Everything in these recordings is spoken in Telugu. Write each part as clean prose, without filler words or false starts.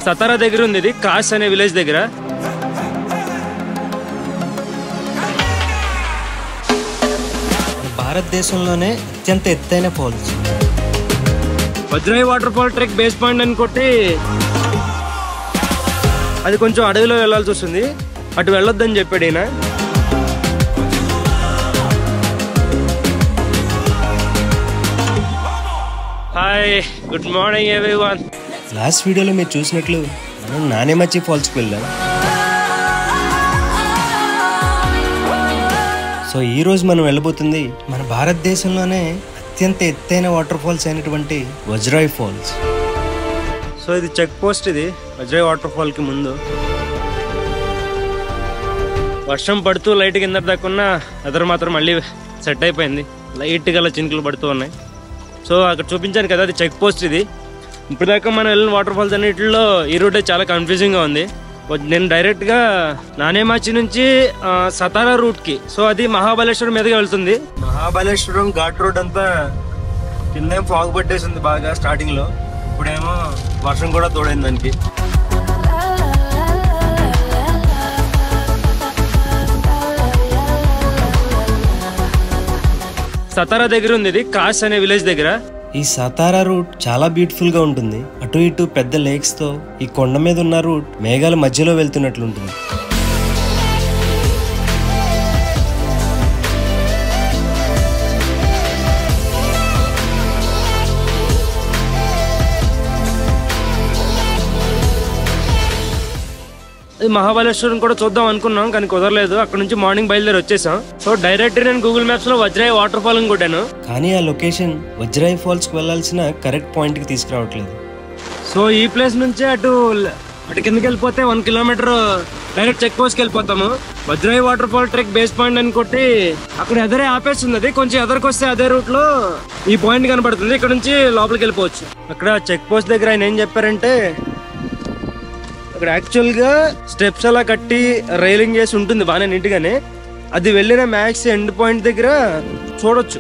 సతారా దగ్గర ఉంది, ఇది కాస్ అనే విలేజ్ దగ్గర. భారతదేశంలోనే అత్యంత ఎత్తైన falls Vajrai waterfall trek base point అని కొట్టి అది కొంచెం అడవిలో వెళ్ళాల్సి వస్తుంది, అటు వెళ్ళొద్దని చెప్పాడు ఈయన. Hi, good morning everyone. Last వీడియోలో మీరు చూసినట్లు మనం నానేమచ్చి ఫాల్స్కి వెళ్ళాం. సో ఈరోజు మనం వెళ్ళబోతుంది మన భారతదేశంలోనే అత్యంత ఎత్తైన వాటర్ ఫాల్స్ అయినటువంటి వజ్రాయి ఫాల్స్. సో ఇది చెక్ పోస్ట్, ఇది వజ్రాయి వాటర్ ఫాల్కి ముందు. వర్షం పడుతూ లైట్ కింద దాక్కున్న అదర్ మాత్రం మళ్ళీ సెట్ అయిపోయింది, లైట్ గల చినుకులు పడుతూ ఉన్నాయి. సో అక్కడ చూపించాను కదా, అది చెక్ పోస్ట్. ఇది ఇప్పుడు దాకా మనం వెళ్ళిన వాటర్ ఫాల్స్ అన్నింటిలో ఈ రూటే చాలా కన్ఫ్యూజింగ్గా ఉంది. నేను డైరెక్ట్గా నానేమాచి నుంచి సతారా రూట్కి, సో అది మహాబలేశ్వరం మీదుగా వెళ్తుంది. మహాబలేశ్వరం ఘాట్ రోడ్ అంతా కిందేం ఫాగ్ పట్టేసింది బాగా స్టార్టింగ్లో, ఇప్పుడేమో వర్షం కూడా తోడైంది దానికి. సతారా దగ్గర ఉంది, ఇది కాస్ అనే విలేజ్ దగ్గర. ఈ సతారా రూట్ చాలా బ్యూటిఫుల్ గా ఉంటుంది. అటు ఇటు పెద్ద లేక్స్ తో ఈ కొండ మీద ఉన్న రూట్ మేఘాల మధ్యలో వెళ్తున్నట్లుంటుంది. మహాబలేశ్వరం కూడా చూద్దాం అనుకున్నాం, కానీ కుదరలేదు. అక్కడ నుంచి మార్నింగ్ బయలుదేరి వచ్చేసాం. సో డైరెక్ట్ నేను గూగుల్ మ్యాప్స్ లో వజ్రాయి వాటర్ ఫాల్ అని కొట్టాను, కానీ ఆ లొకేషన్ వజ్రాయి ఫాల్స్ కి వెళ్లాల్సిన కరెక్ట్ పాయింట్ కి తీసుకురావట్లేదు. సో ఈ ప్లేస్ నుంచి అటు కిందకి వెళ్ళిపోతే 1 కిలోమీటర్ డైరెక్ట్ చెక్ పోస్ట్ కి వెళ్ళిపోతాము. Vajrai waterfall trek base point అని కొట్టి అక్కడ ఎదరే ఆపేస్తుంది. అది కొంచెం ఎదరికి వస్తే అదే రూట్ లో ఈ పాయింట్ కనబడుతుంది, ఇక్కడ నుంచి లోపలికి వెళ్ళిపోవచ్చు. అక్కడ చెక్ పోస్ట్ దగ్గర ఆయన ఏం చెప్పారంటే, అక్కడ యాక్చువల్గా స్టెప్స్ అలా కట్టి రైలింగ్ చేసి ఉంటుంది బాగానే నీట్గానే. అది వెళ్ళిన మ్యాక్స్ ఎండ్ పాయింట్ దగ్గర చూడొచ్చు,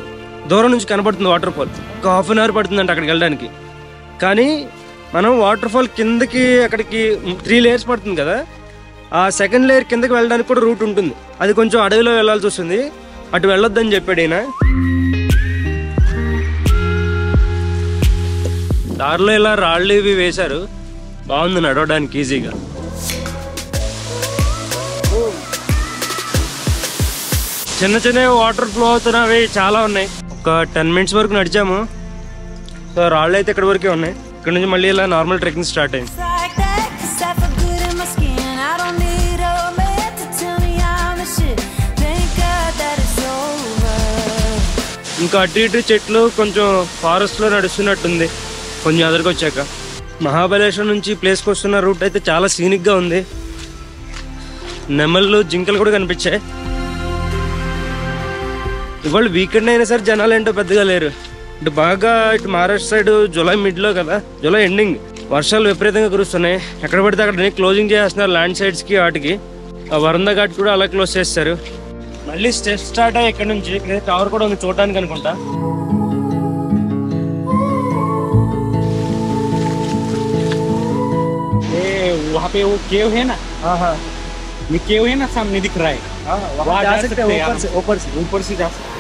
దూరం నుంచి కనబడుతుంది వాటర్ ఫాల్. ఒక ½ అన్ అవర్ పడుతుందంట అక్కడికి వెళ్ళడానికి. కానీ మనం వాటర్ ఫాల్ కిందకి అక్కడికి 3 లేయర్స్ పడుతుంది కదా, ఆ సెకండ్ లేయర్ కిందకి వెళ్ళడానికి కూడా రూట్ ఉంటుంది. అది కొంచెం అడవిలో వెళ్ళాల్సి వస్తుంది, అటు వెళ్ళొద్దని చెప్పాడు ఈయన. దారిలో ఇలా రాళ్ళు ఇవి వేశారు, బాగుంది నడవడానికి ఈజీగా. చిన్న చిన్న వాటర్ ఫ్లో అవుతున్నవి చాలా ఉన్నాయి. ఒక 10 మినిట్స్ వరకు నడిచాము. సో రాళ్ళు అయితే ఇక్కడ వరకే ఉన్నాయి. ఇక్కడ నుంచి మళ్ళీ ఇలా నార్మల్ ట్రెక్కింగ్ స్టార్ట్ అయింది. ఇంకా అటు ఇటు చెట్లు కొంచెం ఫారెస్ట్ లో నడుస్తున్నట్టుంది కొంచెం ఎదురుకు వచ్చాక. మహాబలేశ్వరం నుంచి ప్లేస్కి వస్తున్న రూట్ అయితే చాలా సీనిక్గా ఉంది. నెమళ్ళు, జింకలు కూడా కనిపించాయి. ఇవాళ వీకెండ్ అయినా సరే జనాలు ఏంటో పెద్దగా లేరు. ఇటు బాగా ఇటు మహారాష్ట్ర సైడ్ జూలై మిడ్లో కదా, జూలై ఎండింగ్, వర్షాలు విపరీతంగా కురుస్తున్నాయి. ఎక్కడ పడితే అక్కడ క్లోజింగ్ చేస్తున్నారు ల్యాండ్ సైడ్స్కి. వాటికి ఆ వరందా ఘాట్ కూడా అలా క్లోజ్ చేస్తారు. మళ్ళీ స్టెప్స్ స్టార్ట్ అయ్యి ఇక్కడ నుంచి టవర్ కూడా ఉంది చూడడానికి అనుకుంటా. वहाँ पे वो केव है ना, ये केव है ना सामने दिख रहा है, वहाँ जा सकते हैं, ऊपर से जा सकते हैं.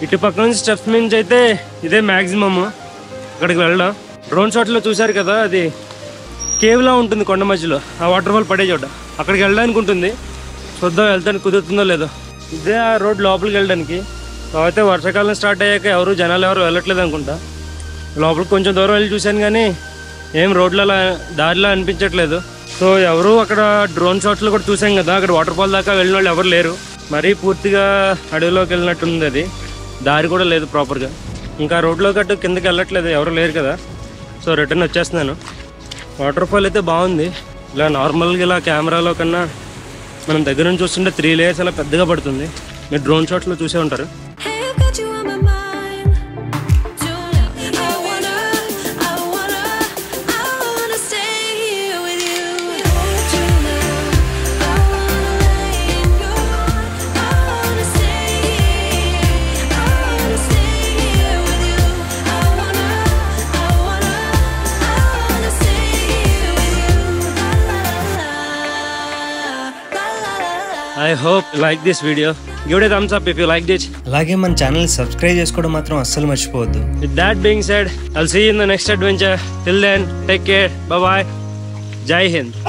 ఇటు పక్క నుంచి స్టెప్స్ నుంచి అయితే ఇదే మ్యాక్సిమమ్. అక్కడికి వెళ్దాం. డ్రోన్ షాట్ లో చూసారు కదా, అది కేవ్ లా ఉంటుంది కొండ మధ్యలో, ఆ వాటర్ ఫాల్ పడే చోట. అక్కడికి వెళ్ళడానికి ఉంటుంది. చూద్దాం వెళ్తానికి కుదురుతుందో లేదో. ఇదే ఆ రోడ్ లోపలికి వెళ్ళడానికి. అయితే వర్షాకాలం స్టార్ట్ అయ్యాక జనాలు ఎవరు వెళ్ళట్లేదు అనుకుంటా. లోపలికి కొంచెం దూరం వెళ్ళి చూశాను కానీ ఏం రోడ్ల దారిలో అనిపించట్లేదు. సో ఎవరు అక్కడ డ్రోన్ షాట్స్లో కూడా చూసాం కదా, అక్కడ వాటర్ ఫాల్ దాకా వెళ్ళిన వాళ్ళు ఎవరు లేరు. మరీ పూర్తిగా అడవిలోకి వెళ్ళినట్టుంది. అది దారి కూడా లేదు ప్రాపర్గా. ఇంకా రోడ్లో గట్టు కిందకి వెళ్ళట్లేదు, ఎవరు లేరు కదా. సో రిటర్న్ వచ్చేస్తున్నాను. వాటర్ ఫాల్ అయితే బాగుంది. ఇలా నార్మల్గా ఇలా కెమెరాలో కన్నా మనం దగ్గర నుంచి చూస్తుంటే 3 లేయర్స్ అలా పెద్దగా పడుతుంది. మీరు డ్రోన్ షాట్స్లో చూసే ఉంటారు. I hope you like this video. Give it a thumbs up if you liked it. అలాగే మన ఛానల్ సబ్స్క్రైబ్ చేసుకోవడం మాత్రం అస్సలు మర్చిపోవద్దు. With that being said, I'll see you in the next adventure. Till then, take care. Bye bye. Jai Hind.